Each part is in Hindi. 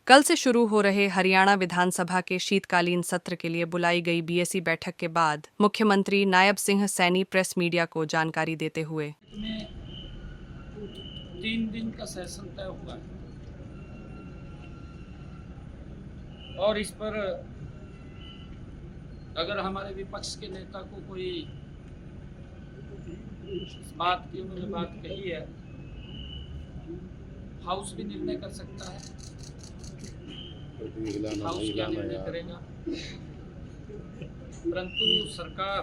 कल से शुरू हो रहे हरियाणा विधानसभा के शीतकालीन सत्र के लिए बुलाई गई बीएसी बैठक के बाद मुख्यमंत्री नायब सिंह सैनी प्रेस मीडिया को जानकारी देते हुए 3 दिन का सेशन तय हुआ है और इस पर अगर हमारे विपक्ष के नेता को कोई इस बात की उन्होंने बात कही है, हाउस भी निर्णय कर सकता है। हाउस क्या निर्णय करेगा, परंतु सरकार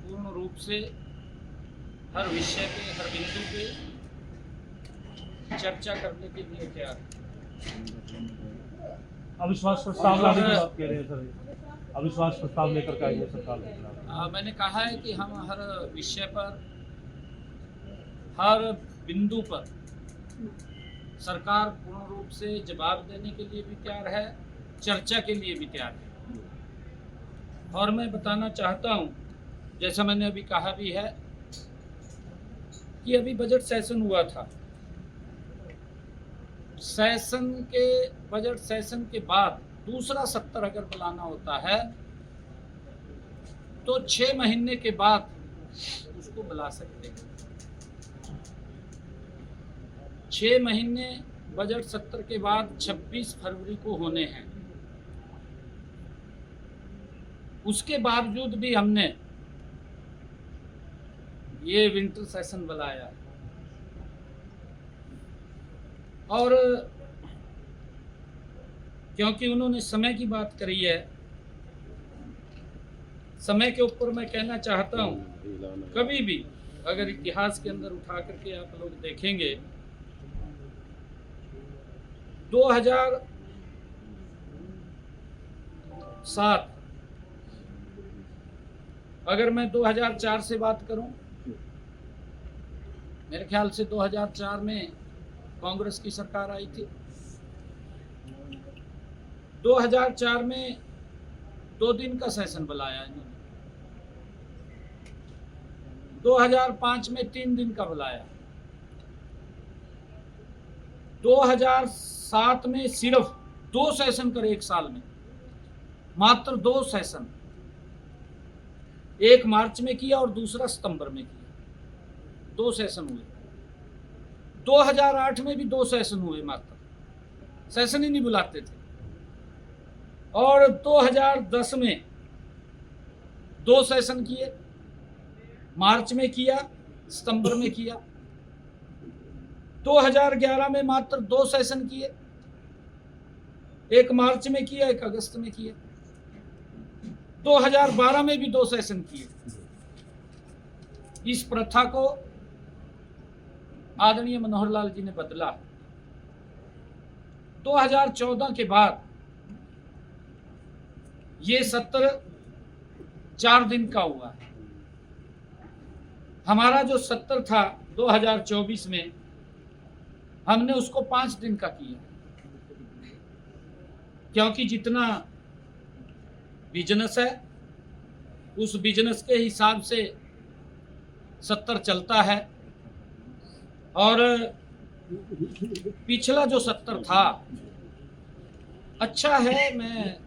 पूर्ण रूप से हर विषय पे, हर बिंदु पे चर्चा करने के लिए तैयार है। अविश्वास प्रस्ताव लाने की बात कह रहे हैं सर, अविश्वास प्रस्ताव लेकर के आइए सरकार। मैंने कहा है कि हम हर विषय पर, हर बिंदु पर सरकार पूर्ण रूप से जवाब देने के लिए भी तैयार है, चर्चा के लिए भी तैयार है। और मैं बताना चाहता हूं, जैसा मैंने अभी कहा भी है, कि अभी बजट सेशन हुआ था। बजट सेशन के बाद दूसरा सत्र अगर बुलाना होता है तो 6 महीने के बाद उसको बुला सकते हैं। 6 महीने बजट सत्र के बाद 26 फरवरी को होने हैं। उसके बावजूद भी हमने ये विंटर सेशन बुलाया और क्योंकि उन्होंने समय की बात करी है, समय के ऊपर मैं कहना चाहता हूं, कभी भी अगर इतिहास के अंदर उठा करके आप लोग देखेंगे, 2007, अगर मैं 2004 से बात करूं, मेरे ख्याल से 2004 में कांग्रेस की सरकार आई थी। 2004 में 2 दिन का सेशन बुलाया इन्होंने। 2005 में 3 दिन का बुलाया। 2007 में सिर्फ 2 सेशन करे एक साल में, मात्र 2 सेशन, एक मार्च में किया और दूसरा सितंबर में किया। 2 सेशन हुए। 2008 में भी 2 सेशन हुए, मात्र सेशन ही नहीं बुलाते थे। और 2010 में 2 सेशन किए, मार्च में किया, सितंबर में किया। 2011 में मात्र 2 सेशन किए, एक मार्च में किया, एक अगस्त में किया। 2012 में भी 2 सेशन किए। इस प्रथा को आदरणीय मनोहर लाल जी ने बदला। 2014 के बाद ये सत्र 4 दिन का हुआ है। हमारा जो सत्र था 2024 में, हमने उसको 5 दिन का किया, क्योंकि जितना बिजनेस है उस बिजनेस के हिसाब से सत्र चलता है। और पिछला जो सत्र था अच्छा है। मैं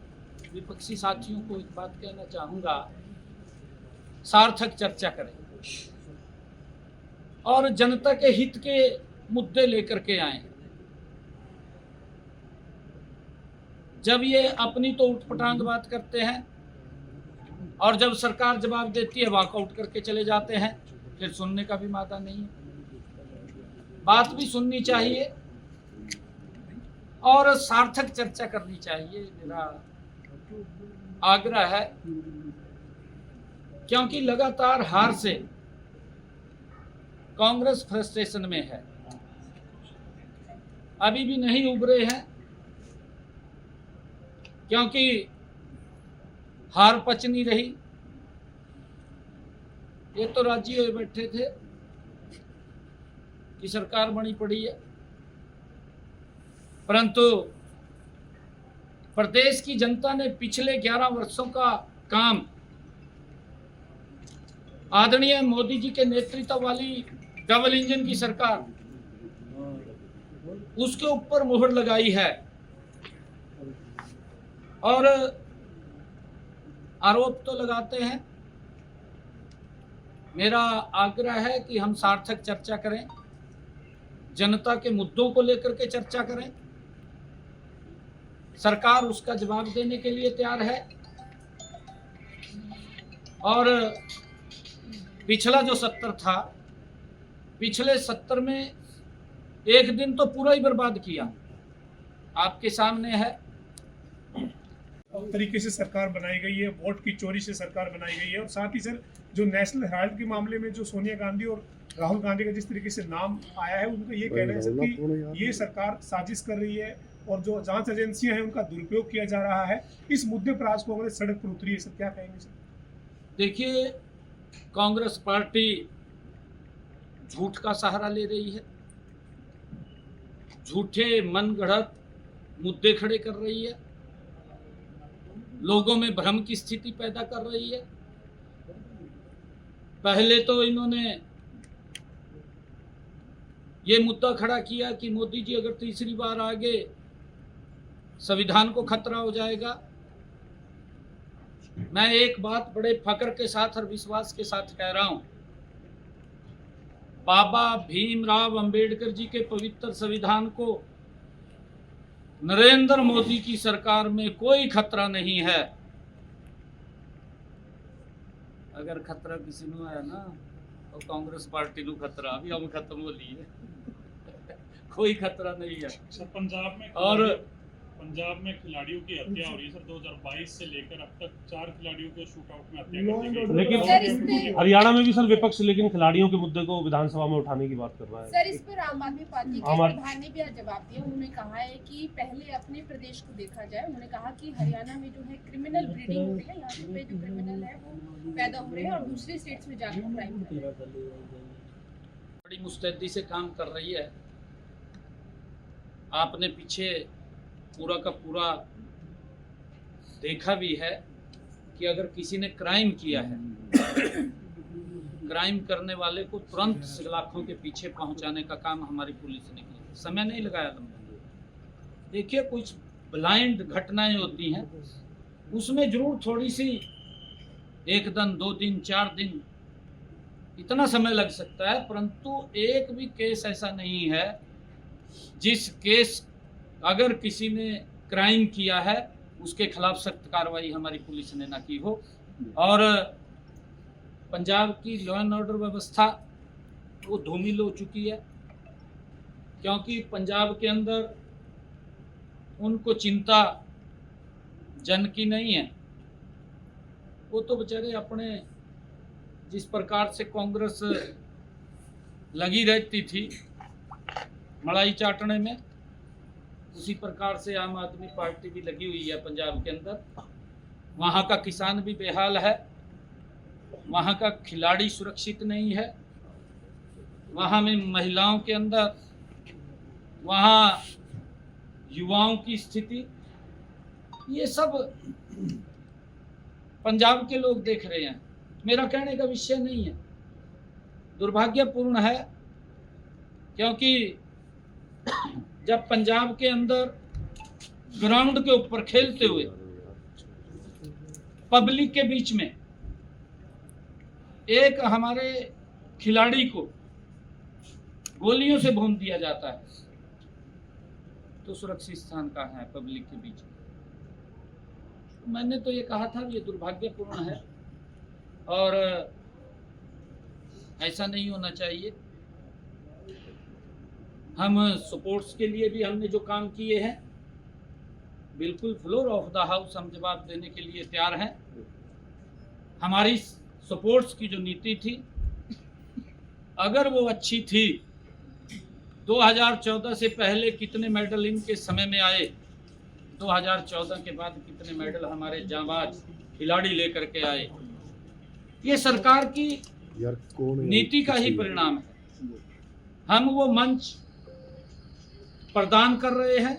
विपक्षी साथियों को एक बात कहना चाहूंगा, सार्थक चर्चा करें और जनता के हित के मुद्दे लेकर के आए। जब ये अपनी तो उठपटांग बात करते हैं और जब सरकार जवाब देती है वॉकआउट करके चले जाते हैं, फिर सुनने का भी मादा नहीं है। बात भी सुननी चाहिए और सार्थक चर्चा करनी चाहिए, मेरा आग्रह है। क्योंकि लगातार हार से कांग्रेस फ्रस्ट्रेशन में है, अभी भी नहीं उभरे हैं, क्योंकि हार पच नहीं रही। ये तो राजी हुए बैठे थे कि सरकार बनी पड़ी है, परंतु प्रदेश की जनता ने पिछले 11 वर्षों का काम आदरणीय मोदी जी के नेतृत्व वाली डबल इंजन की सरकार, उसके ऊपर मोहर लगाई है और आरोप तो लगाते हैं। मेरा आग्रह है कि हम सार्थक चर्चा करें, जनता के मुद्दों को लेकर के चर्चा करें। सरकार उसका जवाब देने के लिए तैयार है। और पिछला जो 70 था, पिछले 70 में एक दिन तो पूरा ही बर्बाद किया, आपके सामने है। तरीके से सरकार बनाई गई है, वोट की चोरी से सरकार बनाई गई है। और साथ ही सर जो नेशनल हेराल्ड के मामले में जो सोनिया गांधी और राहुल गांधी का जिस तरीके से नाम आया है, उनका ये कहना है सर कि ये सरकार साजिश कर रही है और जो जांच एजेंसियां हैं उनका दुरुपयोग किया जा रहा है। इस मुद्दे पर आज कांग्रेस सड़क पर उतरी है सर, क्या कहेंगे सर? देखिए, कांग्रेस पार्टी झूठ का सहारा ले रही है, झूठे मनगढ़ंत मुद्दे खड़े कर रही है, लोगों में भ्रम की स्थिति पैदा कर रही है। पहले तो इन्होंने ये मुद्दा खड़ा किया कि मोदी जी अगर तीसरी बार आगे संविधान को खतरा हो जाएगा। मैं एक बात बड़े फक्र के साथ और विश्वास के साथ कह रहा हूं, बाबा भीमराव अंबेडकर जी के पवित्र संविधान को नरेंद्र मोदी की सरकार में कोई खतरा नहीं है। अगर खतरा किसी को है ना तो कांग्रेस पार्टी को खतरा अभी हम खत्म हो ली है। कोई खतरा नहीं है सर। पंजाब में खिलाड़ियों की हत्या हो रही है सर। 2022 से लेकर अब तक 4 खिलाड़ियों को शूटआउट में हत्या कर दी गई। लेकिन हरियाणा में भी सर विपक्ष लेकिन खिलाड़ियों के मुद्दे को विधानसभा में उठाने की बात कर रहा है। सर, इस पर आम आदमी पार्टी के प्रधान ने भी आज जवाब दिया। उन्होंने कहा है कि पहले अपने प्रदेश को देखा जाए। उन्होंने कहा कि हरियाणा में जो है क्रिमिनल ब्रीडिंग हो रही है, यहाँ पे जो क्रिमिनल है वो पैदा हो रहे हैं और दूसरे स्टेट्स में जाकर क्राइम कर रहे हैं। बड़ी मुस्तैदी से काम कर रही है। आपने पीछे पूरा का पूरा देखा भी है कि अगर किसी ने क्राइम किया है, क्राइम करने वाले को तुरंत सलाखों के पीछे पहुंचाने का काम हमारी पुलिस ने किया। समय नहीं लगाया लंबा। देखिए, कुछ ब्लाइंड घटनाएं होती हैं, उसमें जरूर थोड़ी सी 1 दिन 2 दिन 4 दिन इतना समय लग सकता है, परंतु एक भी केस ऐसा नहीं है जिस केस अगर किसी ने क्राइम किया है उसके खिलाफ सख्त कार्रवाई हमारी पुलिस ने ना की हो। और पंजाब की लॉ एंड ऑर्डर व्यवस्था वो धूमिल हो चुकी है, क्योंकि पंजाब के अंदर उनको चिंता जन की नहीं है। वो तो बेचारे अपने जिस प्रकार से कांग्रेस लगी रहती थी मलाई चाटने में, उसी प्रकार से आम आदमी पार्टी भी लगी हुई है पंजाब के अंदर। वहाँ का किसान भी बेहाल है, वहाँ का खिलाड़ी सुरक्षित नहीं है, वहाँ में महिलाओं के अंदर, वहाँ युवाओं की स्थिति, ये सब पंजाब के लोग देख रहे हैं। मेरा कहने का विषय नहीं है, दुर्भाग्यपूर्ण है, क्योंकि जब पंजाब के अंदर ग्राउंड के ऊपर खेलते हुए पब्लिक के बीच में एक हमारे खिलाड़ी को गोलियों से भून दिया जाता है, तो सुरक्षित स्थान कहाँ है पब्लिक के बीच में? मैंने तो ये कहा था, ये दुर्भाग्यपूर्ण है और ऐसा नहीं होना चाहिए। हम स्पोर्ट्स के लिए भी हमने जो काम किए हैं, बिल्कुल फ्लोर ऑफ द हाउस हम जवाब देने के लिए तैयार हैं। हमारी स्पोर्ट्स की जो नीति थी, अगर वो अच्छी थी, 2014 से पहले कितने मेडल इनके समय में आए, 2014 के बाद कितने मेडल हमारे जांबाज खिलाड़ी लेकर के आए, ये सरकार की नीति का ही परिणाम है। हम वो मंच प्रदान कर रहे हैं,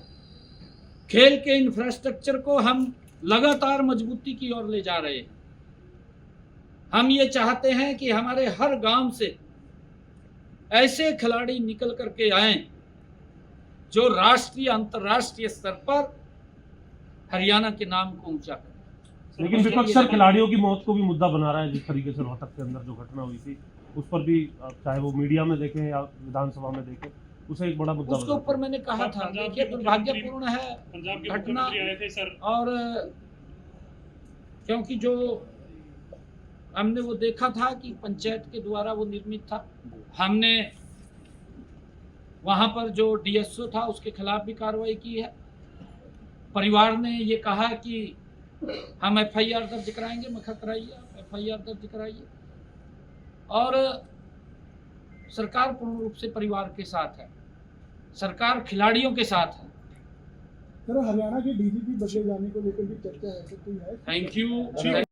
खेल के इंफ्रास्ट्रक्चर को हम लगातार मजबूती की ओर ले जा रहे हैं। हम ये चाहते हैं कि हमारे हर गांव से ऐसे खिलाड़ी निकल करके आए जो राष्ट्रीय अंतर्राष्ट्रीय स्तर पर हरियाणा के नाम को ऊंचा करें। लेकिन विपक्ष सर खिलाड़ियों की मौत को भी मुद्दा बना रहा है, जिस तरीके से रोहतक के अंदर जो घटना हुई थी उस पर भी चाहे वो मीडिया में देखें या विधानसभा में देखें, उसे एक बड़ा मुद्दा उसके ऊपर मैंने कहा था, देखिए दुर्भाग्यपूर्ण है घटना, और क्योंकि जो हमने वो देखा था कि पंचायत के द्वारा वो निर्मित था, हमने वहां पर जो डीएसओ था उसके खिलाफ भी कार्रवाई की है। परिवार ने ये कहा कि हम एफआईआर दर्ज कराएंगे, मैं कराइए, एफआईआर दर्ज कराइए। और सरकार पूर्ण रूप से परिवार के साथ है, सरकार खिलाड़ियों के साथ है। सर, हरियाणा के डीजीपी बदले जाने को लेकर भी चर्चा है, तो कोई है? Thank you.